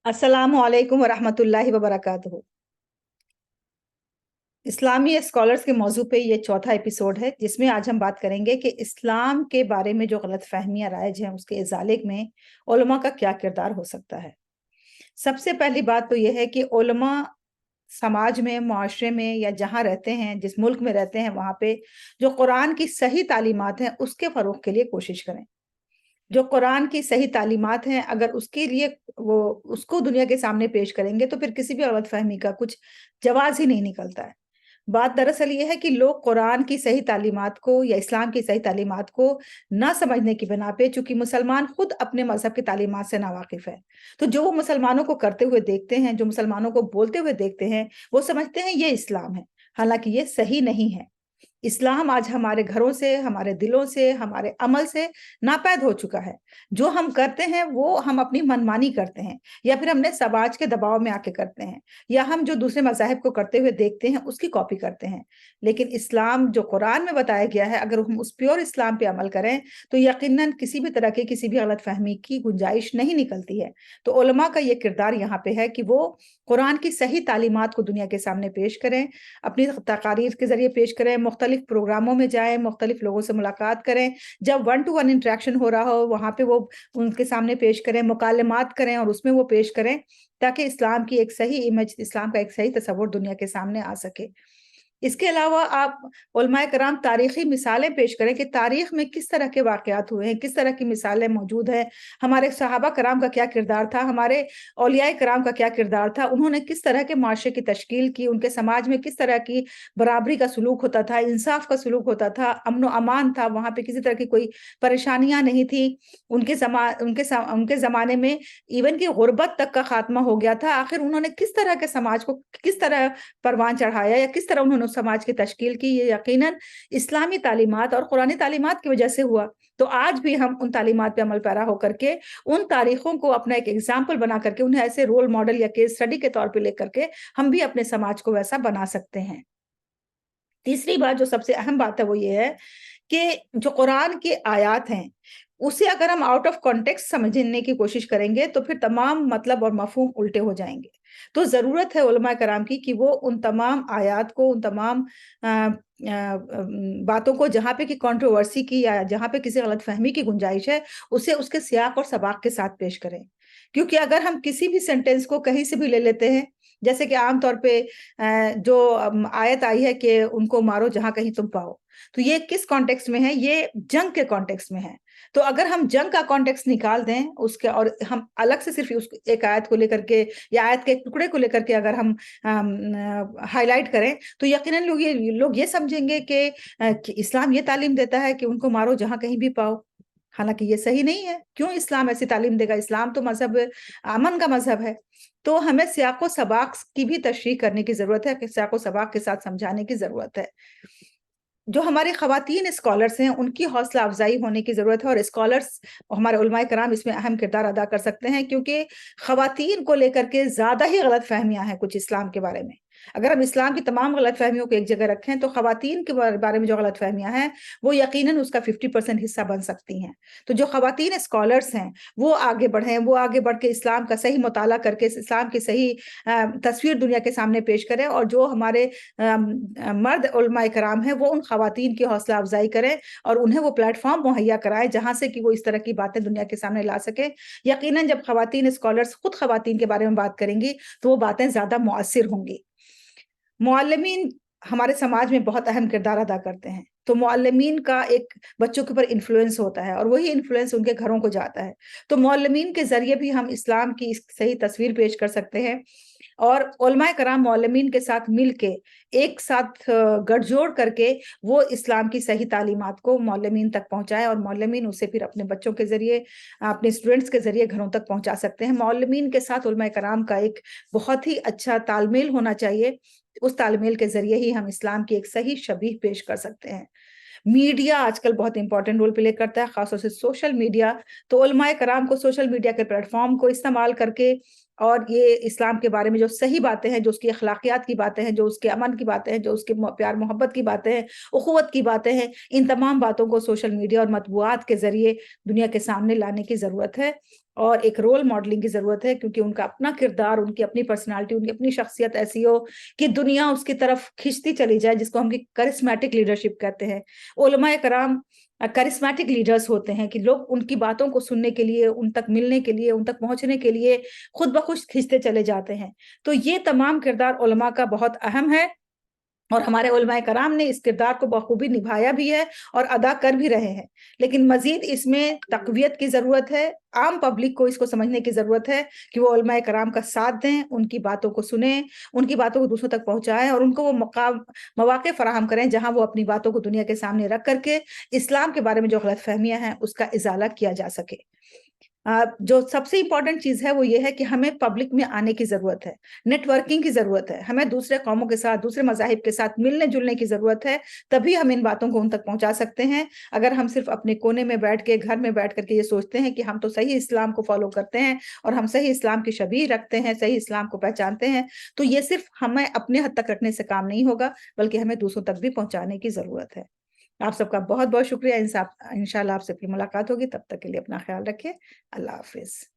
अस्सलाम वालेकुम वरहमतुल्लाहि वबरकातुहू। इस्लामी स्कॉलर्स के मौजू पे ये चौथा एपिसोड है जिसमें आज हम बात करेंगे कि इस्लाम के बारे में जो गलत फहमियाँ राइज हैं उसके इजाले में उलमा का क्या किरदार हो सकता है। सबसे पहली बात तो यह है कि उलमा समाज में, मुआशरे में या जहाँ रहते हैं, जिस मुल्क में रहते हैं, वहाँ पे जो कुरान की सही तालीमात हैं उसके फ़रोग़ के लिए कोशिश करें। जो कुरान की सही तालीमात हैं, अगर उसके लिए वो उसको दुनिया के सामने पेश करेंगे तो फिर किसी भी गलतफ़हमी का कुछ जवाज़ ही नहीं निकलता है। बात दरअसल ये है कि लोग कुरान की सही तालीमात को या इस्लाम की सही तालीमात को ना समझने की बिना पे, चूँकि मुसलमान खुद अपने मज़हब की तालीमात से नावाकिफ़ है। तो जो वो मुसलमानों को करते हुए देखते हैं, जो मुसलमानों को बोलते हुए देखते हैं, वो समझते हैं ये इस्लाम है। हालाँकि ये सही नहीं है। इस्लाम आज हमारे घरों से, हमारे दिलों से, हमारे अमल से नापैद हो चुका है। जो हम करते हैं वो हम अपनी मनमानी करते हैं या फिर हमने समाज के दबाव में आके करते हैं या हम जो दूसरे मज़ाहिब को करते हुए देखते हैं उसकी कॉपी करते हैं। लेकिन इस्लाम जो कुरान में बताया गया है, अगर हम उस प्योर इस्लाम पे अमल करें तो यकीनन किसी भी तरह की किसी भी गलतफ़हमी की गुंजाइश नहीं निकलती है। तो उलमा का ये किरदार यहाँ पे है कि वो कुरान की सही तालीमात को दुनिया के सामने पेश करें, अपनी तकारीर के ज़रिए पेश करें, मुख्तलिफ प्रोग्रामों में जाएँ, मुख्तलिफ लोगों से मुलाकात करें। जब वन टू वन इंटरेक्शन हो रहा हो, वहाँ पे वो उनके सामने पेश करें, मुकालमात करें और उसमें वो पेश करें, ताकि इस्लाम की एक सही इमेज, इस्लाम का एक सही तसव्वुर दुनिया के सामने आ सके। इसके अलावा आप उलमाए कराम तारीख़ी मिसालें पेश करें कि तारीख़ में किस तरह के वाक़यात हुए हैं, किस तरह की मिसालें मौजूद हैं, हमारे सहाबा कराम का क्या किरदार था, हमारे औलियाए कराम का क्या किरदार था, उन्होंने किस तरह के माशरे की तश्कील की, उनके समाज में किस तरह की बराबरी का सलूक होता था, इंसाफ़ का सलूक होता था, अमन-ओ-अमान था, वहाँ पे किसी तरह की कोई परेशानियाँ नहीं थी। उनके ज़माने में इवन कि गुर्बत तक का ख़ात्मा हो गया था। आखिर उन्होंने किस तरह के समाज को किस तरह परवान चढ़ाया या किस तरह उन्होंने उस समाज की तश्कील की, ये यकीनन इस्लामी तालीमात और कुरानी तालीमात की वजह से हुआ। तो आज भी हम उन तालीमात पे अमल पैरा होकर के, उन तारीखों को अपना एक एग्ज़ाम्पल बना करके, उन्हें ऐसे रोल मॉडल या केस स्टडी के तौर पे लेकर के, हम भी अपने समाज को वैसा बना सकते हैं। तीसरी बात जो सबसे अहम बात है वो ये है कि जो कुरान की आयत हैं, उसे अगर हम आउट ऑफ कॉन्टेक्स्ट समझने की कोशिश करेंगे तो फिर तमाम मतलब और मफ़हूम उल्टे हो जाएँगे। तो ज़रूरत है उलमाए कराम की कि वो उन तमाम आयत को, उन तमाम बातों को जहाँ पे कि कंट्रोवर्सी की या जहाँ पे किसी गलतफ़हमी की गुंजाइश है, उसे उसके सियाक और सबाक के साथ पेश करें। क्योंकि अगर हम किसी भी सेंटेंस को कहीं से भी ले लेते हैं, जैसे कि आम तौर पे जो आयत आई है कि उनको मारो जहाँ कहीं तुम पाओ। तो ये किस कॉन्टेक्स्ट में है? ये जंग के कॉन्टेक्स्ट में है। तो अगर हम जंग का कॉन्टेक्स्ट निकाल दें उसके और हम अलग से सिर्फ़ उस एक आयत को लेकर के या आयत के एक टुकड़े को लेकर के अगर हम हाइलाइट करें, तो यकीनन लोग ये समझेंगे कि इस्लाम ये तालीम देता है कि उनको मारो जहाँ कहीं भी पाओ। हालाँकि ये सही नहीं है। क्यों इस्लाम ऐसी तालीम देगा? इस्लाम तो मज़हब अमन का मज़हब है। तो हमें सियाक़ो-सबाक़ की भी तशरीह करने की ज़रूरत है, कि सियाक़ो-सबाक़ के साथ समझाने की ज़रूरत है। जो हमारे ख़वातीन स्कॉलर्स हैं, उनकी हौसला अफ़ज़ाई होने की ज़रूरत है और स्कॉलर्स हमारे उलमाए कराम इसमें अहम किरदार अदा कर सकते हैं, क्योंकि ख़वातीन को लेकर के ज़्यादा ही गलतफ़हमियाँ हैं कुछ इस्लाम के बारे में। अगर हम इस्लाम की तमाम गलतफ़हमियों को एक जगह रखें, तो ख़वातीन के बारे में जो गलतफ़हमियाँ हैं, वो यकीनन उसका 50% हिस्सा बन सकती हैं। तो जो ख़वातीन स्कॉलर्स हैं, वो आगे बढ़ें, वो आगे बढ़ के इस्लाम का सही मुताला करके इस्लाम की सही तस्वीर दुनिया के सामने पेश करें और जो हमारे मर्द उलमाए कराम हैं, वो उन ख़वातीन की हौसला अफ़ज़ाई करें और उन्हें वो प्लेटफ़ॉर्म मुहैया कराएँ, जहाँ से कि वो इस तरह की बातें दुनिया के सामने ला सकें। यकीनन जब ख़वातीन स्कॉलर्स खुद ख़वातीन के बारे में बात करेंगी, तो वो बातें ज़्यादा मुअस्सिर होंगी। मुअल्लिमीन हमारे समाज में बहुत अहम किरदार अदा करते हैं। तो मुअल्लिमीन का एक बच्चों के ऊपर इन्फ्लुएंस होता है और वही इन्फ्लुएंस उनके घरों को जाता है। तो मुअल्लिमीन के ज़रिए भी हम इस्लाम की इस सही तस्वीर पेश कर सकते हैं और उलमाए कराम मुअल्लिमीन के साथ मिल के, एक साथ गठजोड़ करके वो इस्लाम की सही तालीमात को मुअल्लिमीन तक पहुँचाएँ और मुअल्लिमीन उसे फिर अपने बच्चों के ज़रिए, अपने स्टूडेंट्स के ज़रिए घरों तक पहुँचा सकते हैं। मुअल्लिमीन के साथ उलमाए कराम का एक बहुत ही अच्छा तालमेल होना चाहिए। उस तालमेल के ज़रिए ही हम इस्लाम की एक सही शबीह पेश कर सकते हैं। मीडिया आजकल बहुत इम्पोर्टेंट रोल प्ले करता है, ख़ास तौर से सोशल मीडिया। तो उलमाए कराम को सोशल मीडिया के प्लेटफ़ॉर्म को इस्तेमाल करके और ये इस्लाम के बारे में जो सही बातें हैं, जो उसकी अखलाकियात की बातें हैं, जो उसके अमन की बातें हैं, जो उसके प्यार मोहब्बत की बातें हैं, उख़ुवत की बातें हैं, इन तमाम बातों को सोशल मीडिया और मतबूआत के ज़रिए दुनिया के सामने लाने की ज़रूरत है। اور ایک رول ماڈلنگ کی ضرورت ہے، کیونکہ ان کا اپنا کردار، ان کی اپنی پرسنالٹی، ان کی اپنی شخصیت ایسی ہو کہ دنیا اس کی طرف کھنچتی چلی جائے، جس کو ہم کرسمیٹک لیڈرشپ کہتے ہیں۔ علماء کرام کرسمیٹک لیڈرز ہوتے ہیں کہ لوگ ان کی باتوں کو سننے کے لیے، ان تک ملنے کے لیے، ان تک پہنچنے کے لیے خود بخود کھنچتے چلے جاتے ہیں۔ تو یہ تمام کردار علماء کا بہت اہم ہے، اور ہمارے علماء کرام نے اس کردار کو بخوبی نبھایا بھی ہے اور ادا کر بھی رہے ہیں۔ لیکن مزید اس میں تقویت کی ضرورت ہے، عام پبلک کو اس کو سمجھنے کی ضرورت ہے کہ وہ علماء کرام کا ساتھ دیں، ان کی باتوں کو سنیں، ان کی باتوں کو دوسروں تک پہنچائیں، اور ان کو وہ مواقع فراہم کریں جہاں وہ اپنی باتوں کو دنیا کے سامنے رکھ کر کے اسلام کے بارے میں جو غلط فہمیاں ہیں اس کا ازالہ کیا جا سکے۔ جو سب سے امپورٹنٹ چیز ہے وہ یہ ہے کہ ہمیں پبلک میں آنے کی ضرورت ہے، نیٹ ورکنگ کی ضرورت ہے، ہمیں دوسرے قوموں کے ساتھ، دوسرے مذاہب کے ساتھ ملنے جلنے کی ضرورت ہے، تبھی ہم ان باتوں کو ان تک پہنچا سکتے ہیں۔ اگر ہم صرف اپنے کونے میں بیٹھ کے، گھر میں بیٹھ کر کے یہ سوچتے ہیں کہ ہم تو صحیح اسلام کو فالو کرتے ہیں اور ہم صحیح اسلام کی شبیہ رکھتے ہیں، صحیح اسلام کو پہچانتے ہیں، تو یہ صرف ہمیں اپنے حد تک رکھنے سے کام نہیں ہوگا، بلکہ ہمیں دوسروں تک بھی پہنچانے کی ضرورت ہے۔ آپ سب کا بہت بہت شکریہ۔ انشاءاللہ آپ سے پھر ملاقات ہوگی، تب تک کے لیے اپنا خیال رکھیں۔ اللہ حافظ۔